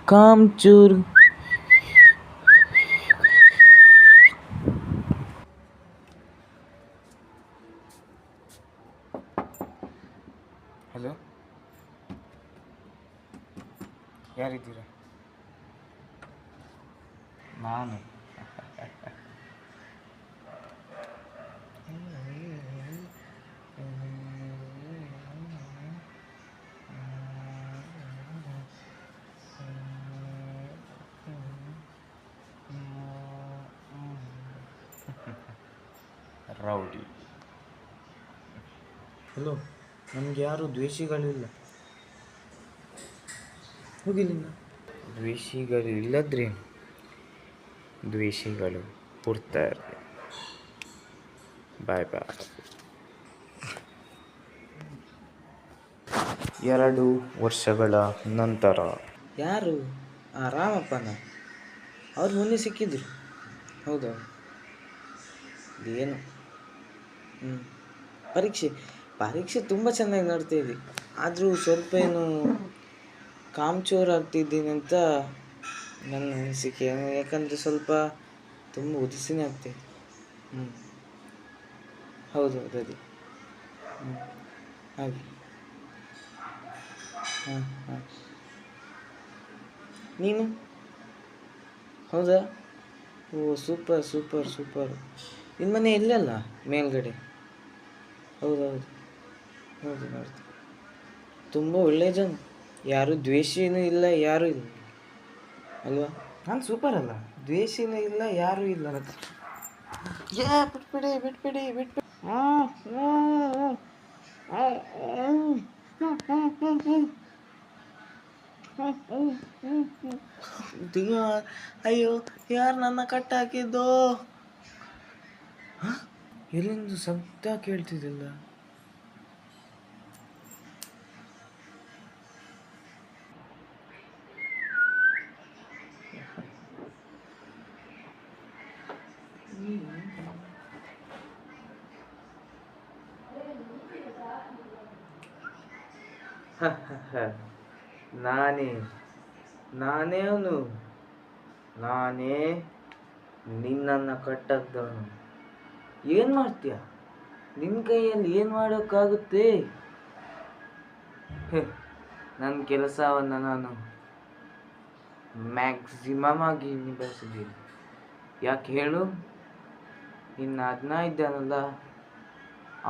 ಕಾಮ್ಚೂರ್. Hello, ಯಾರಿದ್ದೀರಾ? ನಾನು rowdy. Hello, ನಮ್ಗೆ ಯಾರು ದ್ವೇಷಿಗಳಿಲ್ಲ. ಹೋಗಿಲ್ಲಿಂದ. ದ್ವೇಷಿಗಳು ಇಲ್ಲದ್ರೆ ದ್ವೇಷಿಗಳು ಹುಡ್ತಾರೆ. ಬಾಯ್ ಬಾಯ್. 2 ವರ್ಷಗಳ ನಂತರ. ಯಾರು? ಆ ರಾಮಪ್ಪನ. ಅವ್ರು ಮೊನ್ನೆ ಸಿಕ್ಕಿದ್ರು. ಹೌದಾ? ಏನು? ಪರೀಕ್ಷೆ ಪರೀಕ್ಷೆ ತುಂಬ ಚೆನ್ನಾಗಿ ನಡ್ತಾ ಇದೆ. ಆದರೂ ಸ್ವಲ್ಪ ಏನು ಕಾಮಚೋರ್ ಆಗ್ತಿದ್ದೀನಿ ಅಂತ ನನ್ನ ಅನಿಸಿಕೆ. ಯಾಕಂದರೆ ಸ್ವಲ್ಪ ತುಂಬ ಉದಾಸೀನ ಆಗ್ತಾಯಿದೆ. ಹೌದು ಅದೇ. ಹಾಗೆ. ಹಾಂ. ನೀನು? ಹೌದಾ? ಓ, ಸೂಪರ್. ನಿನ್ನ ಮನೆ ಎಲ್ಲಲ್ಲ? ಮೇಲ್ಗಡೆ. ಹೌದು ನೋಡ್ತೀನಿ. ತುಂಬ ಒಳ್ಳೆಯ ಜನ. ಯಾರು ದ್ವೇಷಿನೂ ಇಲ್ಲ, ಯಾರೂ ಇಲ್ಲ ಅಲ್ವಾ? ನಾನು ಸೂಪರ್ ಅಲ್ಲ, ದ್ವೇಷಿನೂ ಇಲ್ಲ, ಯಾರೂ ಇಲ್ಲ. ಬಿಟ್ಬಿಡಿ. ಅಯ್ಯೋ, ಯಾರು ನನ್ನ ಕಟ್ಟಾಕಿದ್ದು? ಎಲ್ಲಿಂದ ಶಬ್ದ ಕೇಳ್ತಿದ್ದಿಲ್ಲ? ನಾನೇ ಅವನು. ನಾನೇ ನಿನ್ನನ್ನು ಕಟ್ಟಾಕ್ದವನು. ಏನು ಮಾಡ್ತೀಯ? ನಿನ್ನ ಕೈಯಲ್ಲಿ ಏನು ಮಾಡೋಕ್ಕಾಗುತ್ತೆ? ನನ್ನ ಕೆಲಸವನ್ನು ನಾನು ಮ್ಯಾಕ್ಸಿಮಮ್ ಆಗಿ ನಿಭಾಯಿಸಿದ್ದೀನಿ. ಯಾಕೆ ಹೇಳು? ನಿನ್ನ ಅದ್ನ ಇದ್ದಾನಲ್ಲ,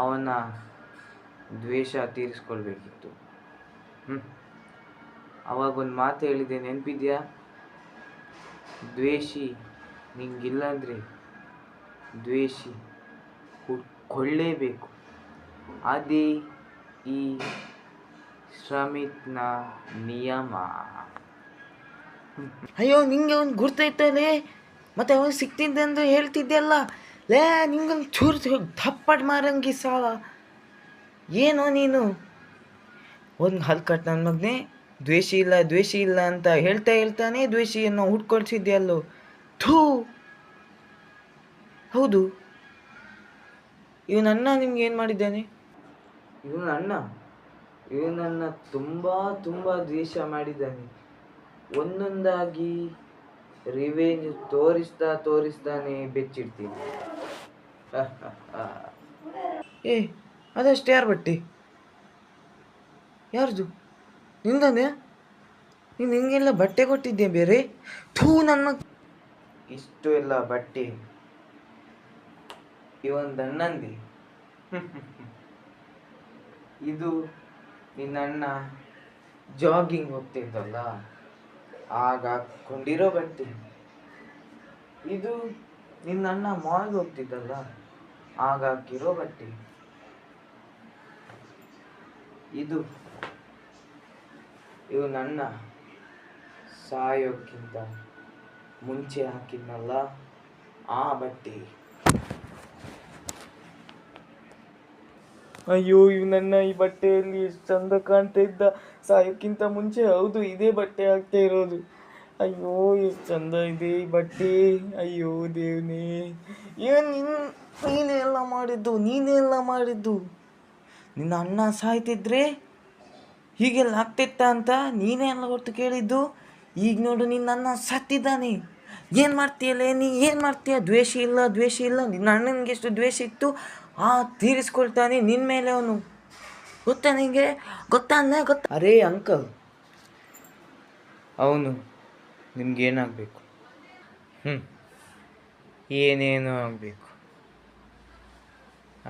ಅವನ ದ್ವೇಷ ತೀರಿಸ್ಕೊಳ್ಬೇಕಿತ್ತು. ಅವಾಗೊಂದು ಮಾತು ಹೇಳಿದೆ, ನೆನಪಿದ್ಯಾ? ದ್ವೇಷಿ ನಿಂಗಿಲ್ಲಾಂದರೆ ದ್ವೇಷಿ ಹುಡ್ಕೊಳ್ಳೇಬೇಕು. ಅದೇ ಈ ಶ್ರಮಿಕ್ನ ನಿಯಮ. ಅಯ್ಯೋ, ನಿಂಗೆ ಅವನು ಗುರ್ತೈತಲೇ, ಮತ್ತೆ ಅವನು ಸಿಕ್ತಿದ್ದೆ ಅಂತ ಹೇಳ್ತಿದ್ದೆಲ್ಲ. ನಿಂಗೊಂದು ಚೂರು ಥಪ್ಪಡ್ ಮಾರಂಗಿ ಸಾಲ. ಏನೋ ನೀನು ಒಂದು ಹಲ್ಕಟ್ಟು ನನ್ನ ಮಗನೇ. ದ್ವೇಷಿ ಇಲ್ಲ ಅಂತ ಹೇಳ್ತಾನೆ ದ್ವೇಷಿಯನ್ನು ಹುಡ್ಕೊಳ್ಸಿದ್ಯಲ್ಲೋ. ಥೂ. ಹೌದು, ಇವನನ್ನ ನಿಮ್ಗೆ ಏನು ಮಾಡಿದ್ದಾನೆ? ಇವನನ್ನ ತುಂಬ ದ್ವೇಷ ಮಾಡಿದ್ದಾನೆ. ಒಂದೊಂದಾಗಿ ರಿವೆಂಜ್ ತೋರಿಸ್ತಾನೆ ಬೆಚ್ಚಿಡ್ತೀನಿ. ಅದಷ್ಟು ಯಾರು ಬಟ್ಟೆ? ಯಾರ್ದು? ನಿಂದಾನೆ? ನೀನು ಹಿಂಗೆಲ್ಲ ಬಟ್ಟೆ ಕೊಟ್ಟಿದ್ದೆ ಬೇರೆ? ಥೂ, ನನ್ನ ಇಷ್ಟು ಎಲ್ಲ ಬಟ್ಟೆ ಇವೊಂದಣ್ಣಂದಿ. ಇದು ನಿನ್ನಣ್ಣ ಜಾಗಿಂಗ್ ಹೋಗ್ತಿದ್ದಲ್ಲ ಆಗ ಹಾಕೊಂಡಿರೋ ಬಟ್ಟೆ. ಇದು ನಿನ್ನಣ್ಣ ಮಾಲ್ಗೆ ಹೋಗ್ತಿದ್ದಲ್ಲ ಆಗ ಹಾಕಿರೋ ಬಟ್ಟೆ. ಇವನಣ್ಣ ಸಾಯೋಕ್ಕಿಂತ ಮುಂಚೆ ಹಾಕಿದ್ನಲ್ಲ ಆ ಬಟ್ಟೆ. ಅಯ್ಯೋ, ಇವನನ್ನ ಈ ಬಟ್ಟೆಯಲ್ಲಿ ಎಷ್ಟು ಚಂದ ಕಾಣ್ತಾ ಇದ್ದ ಸಾಯೋಕ್ಕಿಂತ ಮುಂಚೆ. ಹೌದು, ಇದೇ ಬಟ್ಟೆ ಆಗ್ತಾ ಇರೋದು. ಅಯ್ಯೋ, ಎಷ್ಟು ಚಂದ ಇದೆ ಈ ಬಟ್ಟೆ. ಅಯ್ಯೋ ದೇವ್ನೇ, ನೀನೇ ಎಲ್ಲ ಮಾಡಿದ್ದು. ನಿನ್ನ ಅಣ್ಣ ಸಾಯ್ತಿದ್ರೆ ಹೀಗೆಲ್ಲ ಆಗ್ತಿತ್ತ ಅಂತ ನೀನೇ ಎಲ್ಲ ಹೊತ್ತು ಕೇಳಿದ್ದು. ಈಗ ನೋಡು ನಿನ್ನ ಅಣ್ಣ ಸತ್ತಿದ್ದಾನೆ. ಏನು ಮಾಡ್ತೀಯಲ್ಲೇ ನೀ, ಏನು ಮಾಡ್ತೀಯ? ದ್ವೇಷ ಇಲ್ಲ, ದ್ವೇಷ ಇಲ್ಲ. ನಿನ್ನ ಅಣ್ಣನಿಗೆ ಎಷ್ಟು ದ್ವೇಷ ಇತ್ತು ತೀರಿಸ್ಕೊಳ್ತಾನೆ ನಿನ್ನ ಮೇಲೆ ಅವನು. ಗೊತ್ತಾ ನಿಂಗೆ? ಗೊತ್ತಾ ಗೊತ್ತಾ? ಅರೇ ಅಂಕಲ್, ಅವನು ನಿಮ್ಗೇನಾಗಬೇಕು? ಏನೇನೋ ಆಗಬೇಕು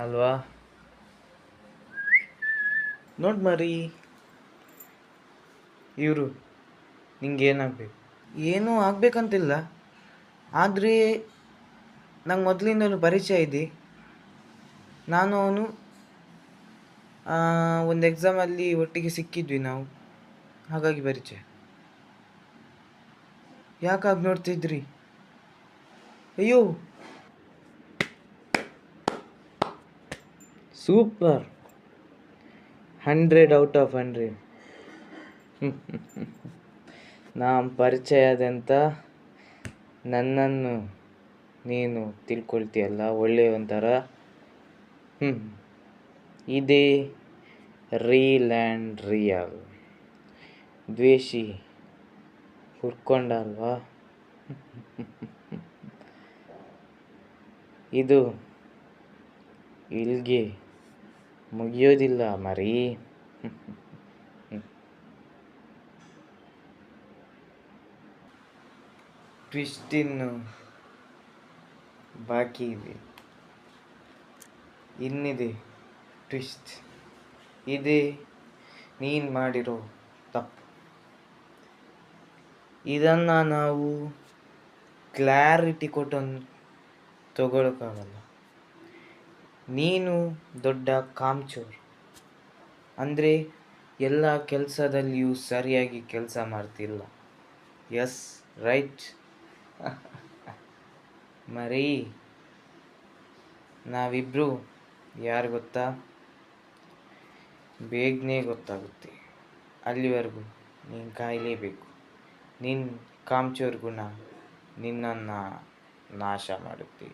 ಅಲ್ವಾ? ನೋಡ್ ಮರಿ, ಇವರು ನಿಂಗೇನಾಗಬೇಕು? ಏನೂ ಆಗ್ಬೇಕಂತಿಲ್ಲ, ಆದರೆ ನಂಗೆ ಮೊದಲಿಂದಲೂ ಪರಿಚಯ ಇದೆ. ನಾನು ಅವನು ಒಂದು ಎಕ್ಸಾಮಲ್ಲಿ ಒಟ್ಟಿಗೆ ಸಿಕ್ಕಿದ್ವಿ ನಾವು, ಹಾಗಾಗಿ ಪರಿಚಯ. ಯಾಕಾಗಿ ನೋಡ್ತಿದ್ರಿ? ಅಯ್ಯೋ, ಸೂಪರ್, 100 ಔಟ್ ಆಫ್ 100. ನಾನು ಪರಿಚಯದಂತ ನನ್ನನ್ನು ನೀನು ತಿಳ್ಕೊಳ್ತೀಯಲ್ಲ ಒಳ್ಳೆಯ ಒಂಥರ. ಇದೇ ರೀಲ್ ಆ್ಯಂಡ್ ರಿಯಲ್. ದ್ವೇಷಿ ಹುರ್ಕೊಂಡ ಅಲ್ವಾ? ಇದು ಇಲ್ಲಿಗೆ ಮುಗಿಯೋದಿಲ್ಲ ಮರಿ. ಟ್ವಿಸ್ಟ್ ಇನ್ನು ಬಾಕಿ ಇದೆ, ಇನ್ನಿದೆ ಟ್ವಿಸ್ಟ್. ಇದೇ ನೀನು ಮಾಡಿರೋ ತಪ್ಪು. ಇದನ್ನು ನಾವು ಕ್ಲಾರಿಟಿ ಕೊಟ್ಟು ತಗೊಳಕ್ಕಾಗಲ್ಲ. ನೀನು ದೊಡ್ಡ ಕಾಮ್ಚೋರ್, ಅಂದರೆ ಎಲ್ಲ ಕೆಲಸದಲ್ಲಿಯೂ ಸರಿಯಾಗಿ ಕೆಲಸ ಮಾಡ್ತಿಲ್ಲ. Yes, right. ಮರಿ, ನಾವಿಬ್ಬರು ಯಾರು ಗೊತ್ತಾ? ಬೇಗನೆ ಗೊತ್ತಾಗುತ್ತೆ. ಅಲ್ಲಿವರೆಗೂ ನೀನು ಕಾಯಲೇಬೇಕು. ನಿನ್ನ ಕಾಮ್ಚೋರ್ ಗುಣ ನಿನ್ನನ್ನು ನಾಶ ಮಾಡುತ್ತೆ.